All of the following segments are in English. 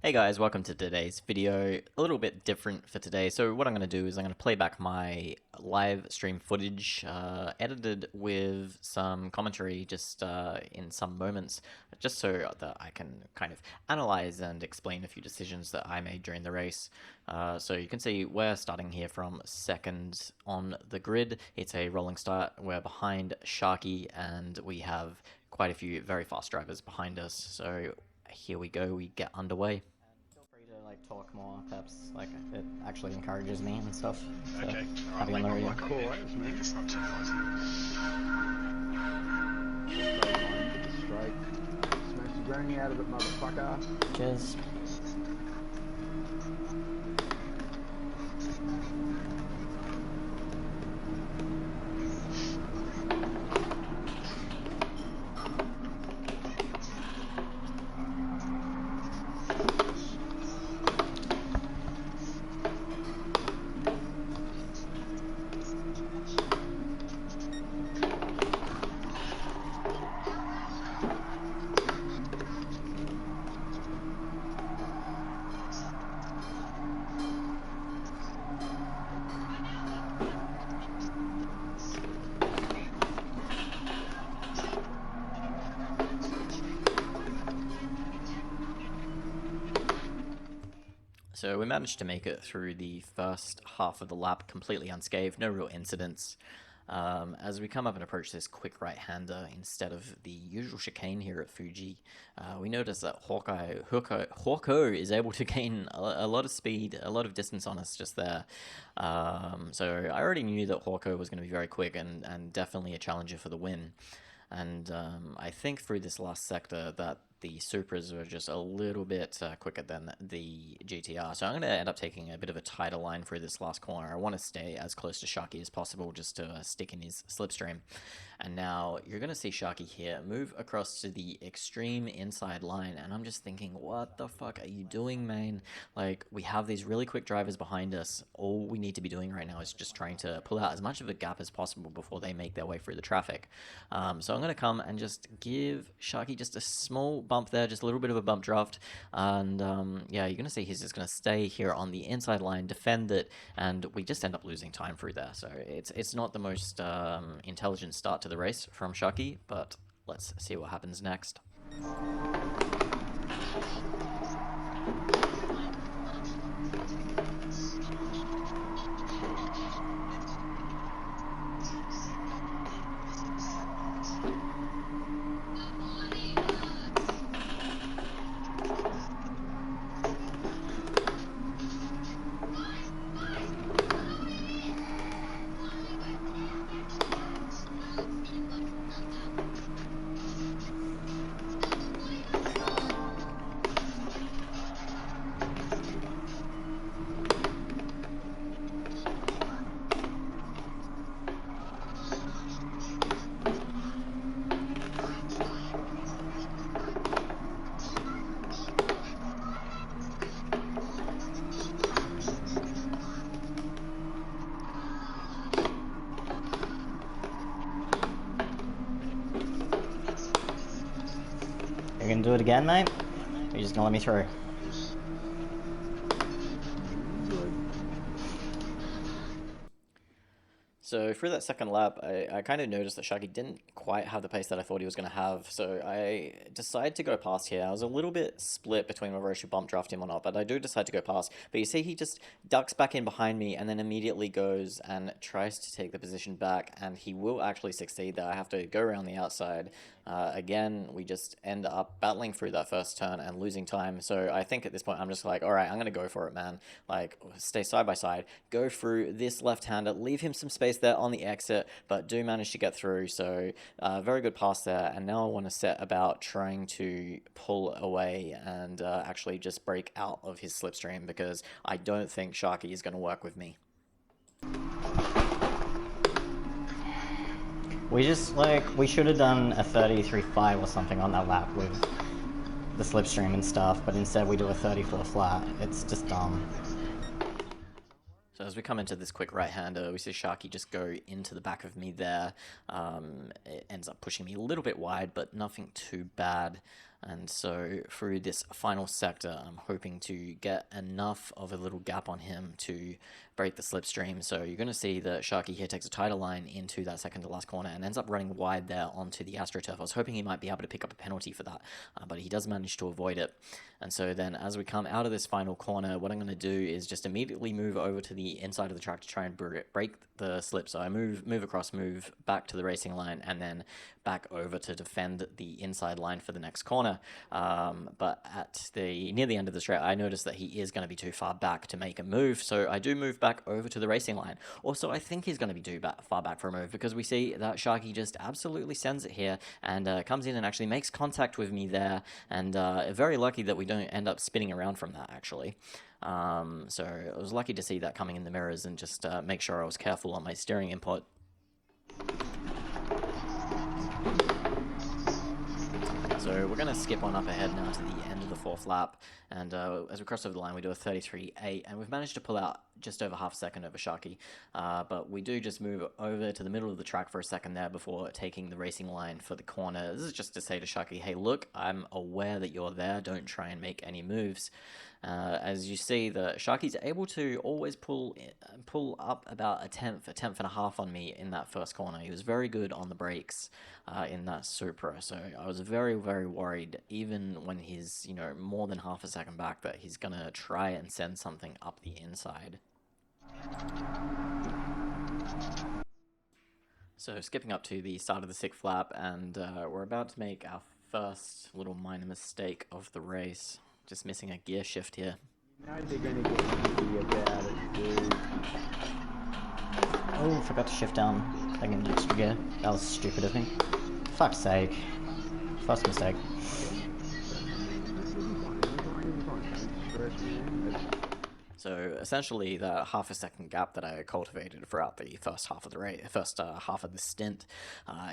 Hey guys, welcome to today's video. A little bit different for today. So what I'm going to do is I'm going to play back my live stream footage, edited with some commentary just in some moments, just so that I can kind of analyze and explain a few decisions that I made during the race. So you can see we're starting here from second on the grid. It's a rolling start. We're behind Sharky and we have quite a few very fast drivers behind us. So here we go, we get underway. Feel free to like talk more, perhaps. Like it actually encourages me and stuff. Okay. Have you on the radio? Cool. If it's not too noisy. Straight. Smash the granny out of it, motherfucker. Cheers. So we managed to make it through the first half of the lap completely unscathed, no real incidents. As we come up and approach this quick right-hander instead of the usual chicane here at Fuji, we notice that Hawko is able to gain a lot of speed, a lot of distance on us just there. So I already knew that Hawko was going to be very quick and definitely a challenger for the win. And I think through this last sector that the Supras were just a little bit quicker than the GTR. So I'm going to end up taking a bit of a tighter line through this last corner. I want to stay as close to Sharky as possible just to stick in his slipstream. And now you're going to see Sharky here move across to the extreme inside line. And I'm just thinking, what the fuck are you doing, man? Like, we have these really quick drivers behind us. All we need to be doing right now is just trying to pull out as much of a gap as possible before they make their way through the traffic. So I'm going to come and just give Sharky just a small bump there, just a little bit of a bump draft. And yeah, you're going to see he's just going to stay here on the inside line, defend it, and we just end up losing time through there. So it's not the most intelligent start to the race from Sharky, but let's see what happens next. You're gonna do it again, mate? Or you're just gonna let me through? So through that second lap, I kind of noticed that Sharky didn't quite have the pace that I thought he was going to have. So I decided to go past here. I was a little bit split between whether I should bump draft him or not, but I do decide to go past. But you see he just ducks back in behind me and then immediately goes and tries to take the position back. And he will actually succeed there. I have to go around the outside. Again, we just end up battling through that first turn and losing time. So I think at this point I'm just like, all right, I'm going to go for it, man. Like, stay side by side, go through this left-hander, leave him some space there on the exit, but do manage to get through. So very good pass there. And now I want to set about trying to pull away and actually just break out of his slipstream, because I don't think Sharky is going to work with me. We just, like, we should have done a 33.5 or something on that lap with the slipstream and stuff, but instead we do a 34 flat. It's just dumb. So as we come into this quick right-hander, we see Sharky just go into the back of me there. It ends up pushing me a little bit wide, but nothing too bad. And so through this final sector, I'm hoping to get enough of a little gap on him to break the slipstream. So you're going to see that Sharky here takes a tighter line into that second to last corner and ends up running wide there onto the AstroTurf. I was hoping he might be able to pick up a penalty for that, but he does manage to avoid it. And so then as we come out of this final corner, what I'm going to do is just immediately move over to the inside of the track to try and break the slip. So I move across, move back to the racing line, and then back over to defend the inside line for the next corner. But at near the end of the straight, I noticed that he is going to be too far back to make a move, so I do move back over to the racing line. Also, I think he's going to be too far back for a move, because we see that Sharky just absolutely sends it here and comes in and actually makes contact with me there, and very lucky that we don't end up spinning around from that, actually. So I was lucky to see that coming in the mirrors and just make sure I was careful on my steering input. So we're going to skip on up ahead now to the end of the fourth lap, and as we cross over the line we do a 33.8, and we've managed to pull out just over half a second over Sharky, but we do just move over to the middle of the track for a second there before taking the racing line for the corner. This is just to say to Sharky, hey look, I'm aware that you're there, don't try and make any moves. As you see, the Sharky's able to always pull up about a tenth and a half on me in that first corner. He was very good on the brakes in that Supra, so I was very, very worried, even when he's, you know, more than half a second back, that he's gonna try and send something up the inside. So skipping up to the start of the sixth lap, and we're about to make our first little minor mistake of the race. Just missing a gear shift here. Now they're going to get easy about it, dude. Oh, forgot to shift down. Taking an extra gear. That was stupid of me. Fuck's sake. First mistake. So essentially, the half a second gap that I cultivated throughout the first half of the race, half of the stint,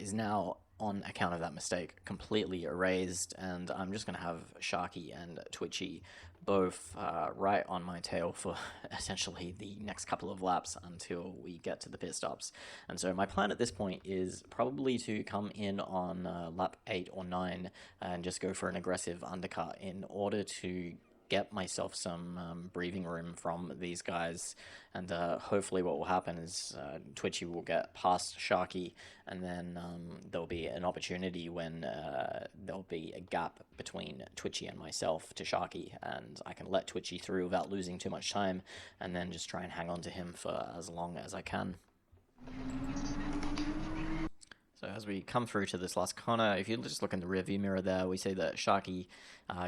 is now, on account of that mistake, completely erased, and I'm just going to have Sharky and Twitchy both right on my tail for essentially the next couple of laps until we get to the pit stops. And so my plan at this point is probably to come in on lap 8 or 9 and just go for an aggressive undercut in order to get myself some breathing room from these guys, and hopefully what will happen is Twitchy will get past Sharky, and then there'll be an opportunity when there'll be a gap between Twitchy and myself to Sharky, and I can let Twitchy through without losing too much time, and then just try and hang on to him for as long as I can. So as we come through to this last corner, if you just look in the rearview mirror there, we see that Sharky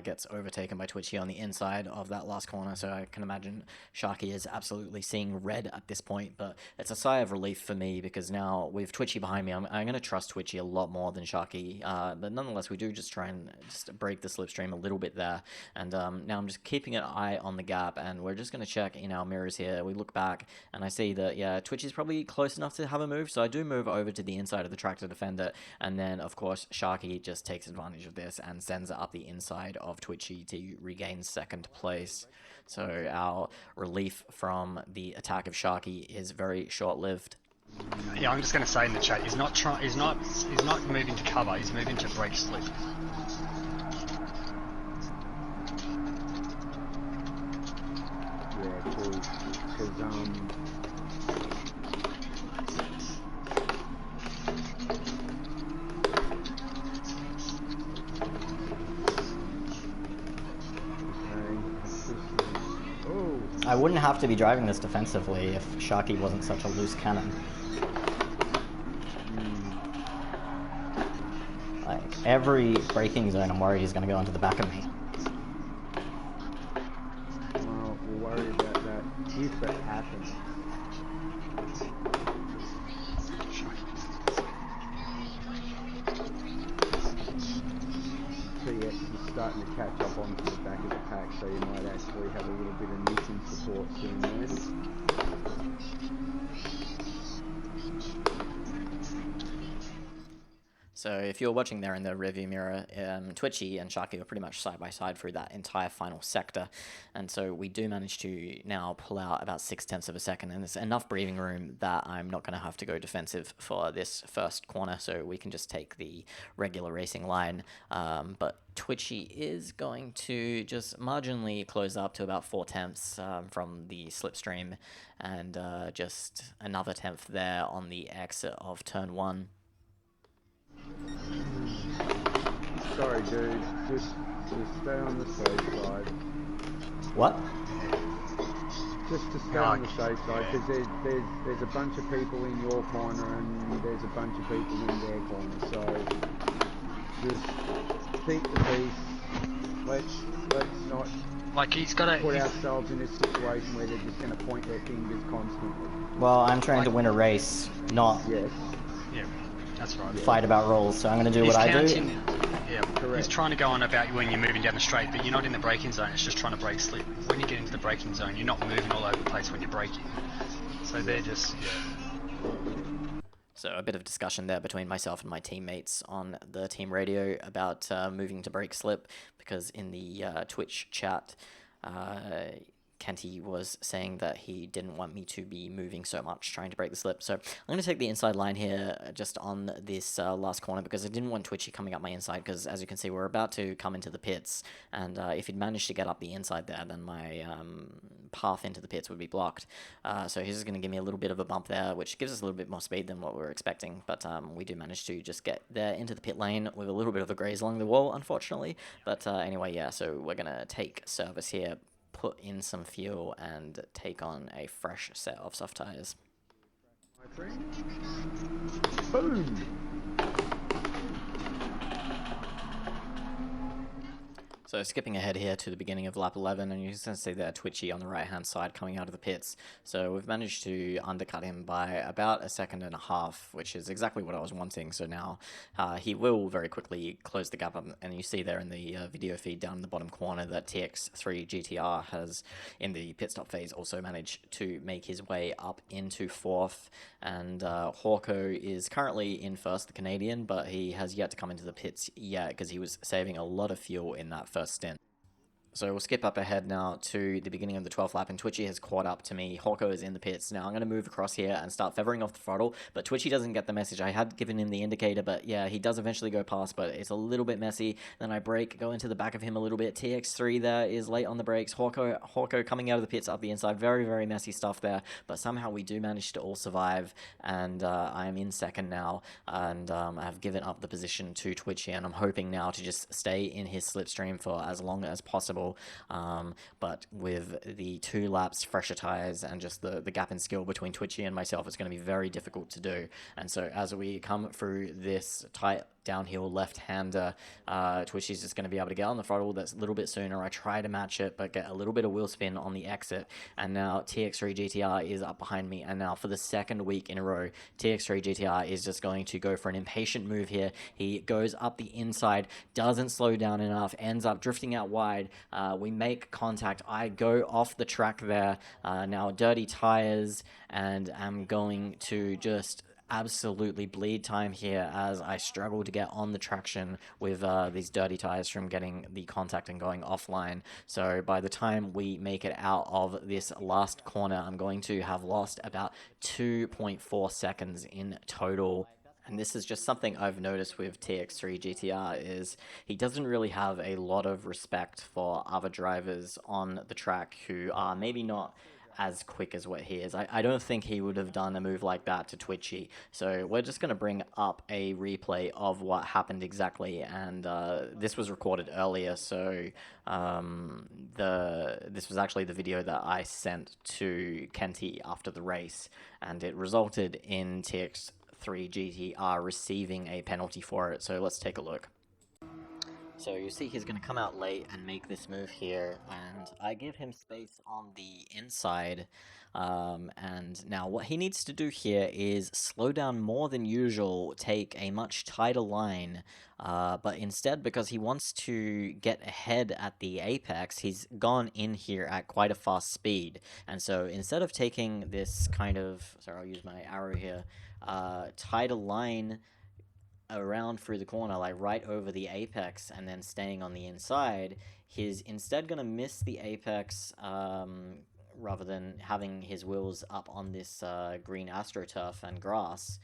gets overtaken by Twitchy on the inside of that last corner, so I can imagine Sharky is absolutely seeing red at this point, but it's a sigh of relief for me, because now with Twitchy behind me, I'm going to trust Twitchy a lot more than Sharky, but nonetheless, we do just try and just break the slipstream a little bit there, and now I'm just keeping an eye on the gap, and we're just going to check in our mirrors here. We look back, and I see that, yeah, Twitchy's probably close enough to have a move, so I do move over to the inside of the track to defend it, and then, of course, Sharky just takes advantage of this and sends it up the inside of Twitchy to regain second place. So our relief from the attack of Sharky is very short-lived. Yeah, I'm just going to say in the chat, he's not moving to cover, he's moving to break slip. Yeah, cool. Because, I wouldn't have to be driving this defensively if Sharky wasn't such a loose cannon. Like, every braking zone I'm worried he's going to go into the back of me. well, we'll worry about that if it happens. So yeah, you're starting to catch up onto the back of the pack, so you might actually have a little bit of missing support soon then. So if you're watching there in the rearview mirror, Twitchy and Sharky were pretty much side by side through that entire final sector, and so we do manage to now pull out about 0.6 of a second, and there's enough breathing room that I'm not going to have to go defensive for this first corner, so we can just take the regular racing line, but Twitchy is going to just marginally close up to about 0.4 from the slipstream, and just another tenth there on the exit of turn 1. Sorry, dude. Just stay on the safe side. What? Just to stay on the safe side, because there's a bunch of people in your corner and there's a bunch of people in their corner. So just keep the peace. Let's not Like he's got to put ourselves in a situation where they're just going to point their fingers constantly. Well, I'm trying to win a race, not Yes. Yeah, that's right. fight about rules, so I'm going to do He's what I counting, do. Yeah, Correct. he's trying to go on about when you're moving down the straight, but you're not in the braking zone. It's just trying to brake slip. When you get into the braking zone, you're not moving all over the place when you're braking. So they're just So a bit of discussion there between myself and my teammates on the team radio about moving to brake slip, because in the Twitch chat, Kenty was saying that he didn't want me to be moving so much, trying to break the slip. So I'm going to take the inside line here just on this last corner, because I didn't want Twitchy coming up my inside, because as you can see, we're about to come into the pits, and if he'd managed to get up the inside there, then my path into the pits would be blocked. So he's just going to give me a little bit of a bump there, which gives us a little bit more speed than what we were expecting, but we do manage to just get there into the pit lane with a little bit of a graze along the wall, unfortunately. But anyway, yeah, so we're going to take service here, put in some fuel, and take on a fresh set of soft tires. My friend. Boom! So skipping ahead here to the beginning of lap 11, and you can see there Twitchy on the right hand side coming out of the pits. So we've managed to undercut him by about 1.5 seconds, which is exactly what I was wanting. So now he will very quickly close the gap up, and you see there in the video feed down in the bottom corner that TX3 GTR has, in the pit stop phase, also managed to make his way up into 4th, and Hawko is currently in 1st, the Canadian, but he has yet to come into the pits yet, because he was saving a lot of fuel in that first stint. So we'll skip up ahead now to the beginning of the 12th lap, and Twitchy has caught up to me. Hawko is in the pits. Now I'm going to move across here and start feathering off the throttle, but Twitchy doesn't get the message. I had given him the indicator, but yeah, he does eventually go past, but it's a little bit messy. Then I brake, go into the back of him a little bit. TX3 there is late on the brakes. Hawko coming out of the pits up the inside. Very, very messy stuff there, but somehow we do manage to all survive, and I am in 2nd now, and I have given up the position to Twitchy, and I'm hoping now to just stay in his slipstream for as long as possible. But with the 2 laps, fresher tires, and just the gap in skill between Twitchy and myself, it's going to be very difficult to do. And so as we come through this tight downhill left-hander, Twitchy's just going to be able to get on the throttle that's a little bit sooner. I try to match it, but get a little bit of wheel spin on the exit, and now TX3 GTR is up behind me, and now for the 2nd week in a row, TX3 GTR is just going to go for an impatient move here. He goes up the inside, doesn't slow down enough, ends up drifting out wide. We make contact. I go off the track there. Now dirty tires, and I'm going to just absolutely bleed time here as I struggle to get on the traction with these dirty tires from getting the contact and going offline. So by the time we make it out of this last corner, I'm going to have lost about 2.4 seconds in total. And this is just something I've noticed with TX3 GTR, is he doesn't really have a lot of respect for other drivers on the track who are maybe not as quick as what he is. I don't think he would have done a move like that to Twitchy. So we're just going to bring up a replay of what happened exactly, and this was recorded earlier, so this was actually the video that I sent to Kenty after the race, and it resulted in TX3 GTR receiving a penalty for it. So let's take a look. So you see he's going to come out late and make this move here, and I give him space on the inside, and now what he needs to do here is slow down more than usual, take a much tighter line, but instead, because he wants to get ahead at the apex, he's gone in here at quite a fast speed, and so instead of taking this kind of, sorry, I'll use my arrow here, tighter line around through the corner, like right over the apex, and then staying on the inside, he's instead going to miss the apex rather than having his wheels up on this green AstroTurf and grass.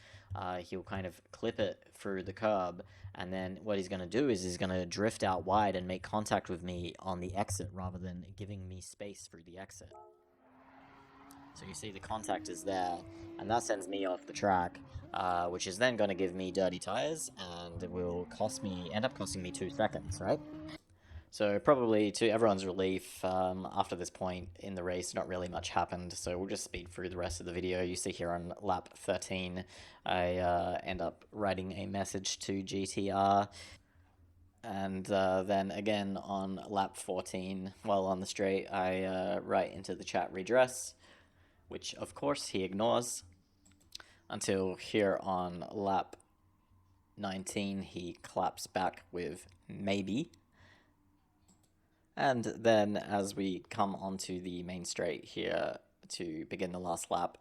He'll kind of clip it through the curb, and then what he's going to do is he's going to drift out wide and make contact with me on the exit rather than giving me space through the exit. So you see the contact is there, and that sends me off the track, which is then going to give me dirty tires, and it will end up costing me 2 seconds, right? So probably to everyone's relief, after this point in the race, not really much happened, so we'll just speed through the rest of the video. You see here on lap 13, I end up writing a message to GTR, and then again on lap 14, while on the straight, I write into the chat redress, which of course he ignores, until here on lap 19 he claps back with maybe. And then as we come onto the main straight here to begin the last lap,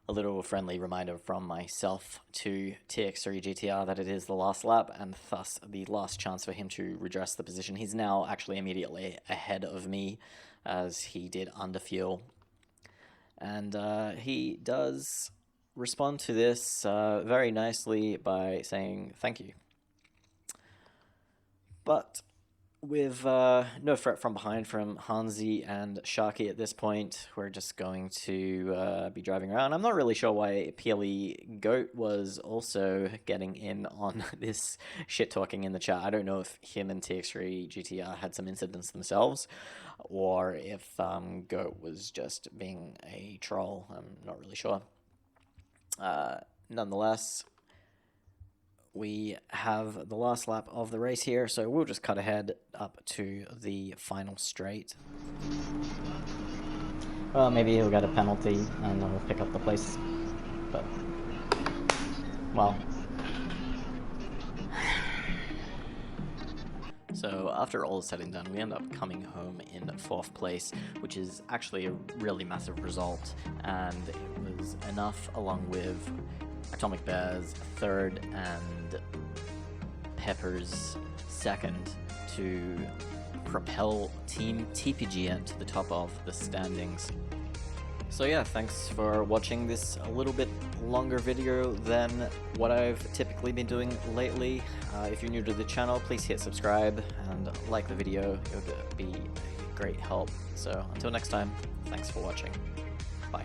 a little friendly reminder from myself to TX3 GTR that it is the last lap, and thus the last chance for him to redress the position. He's now actually immediately ahead of me, as he did under fuel. And he does respond to this very nicely by saying thank you. But with no threat from behind from Hansi and Sharky at this point, we're just going to be driving around. I'm not really sure why PLE Goat was also getting in on this shit-talking in the chat. I don't know if him and TX3 GTR had some incidents themselves, or if Goat was just being a troll. I'm not really sure. Nonetheless, we have the last lap of the race here, so we'll just cut ahead up to the final straight. Well, maybe he'll get a penalty and he'll pick up the place, but, well. So after all is said and done, we end up coming home in 4th place, which is actually a really massive result, and it was enough, along with Atomic Bears 3rd and Pepper's 2nd, to propel Team TPGN to the top of the standings. So yeah, thanks for watching this a little bit longer video than what I've typically been doing lately. If you're new to the channel, please hit subscribe and like the video. It would be a great help. So until next time, thanks for watching. Bye.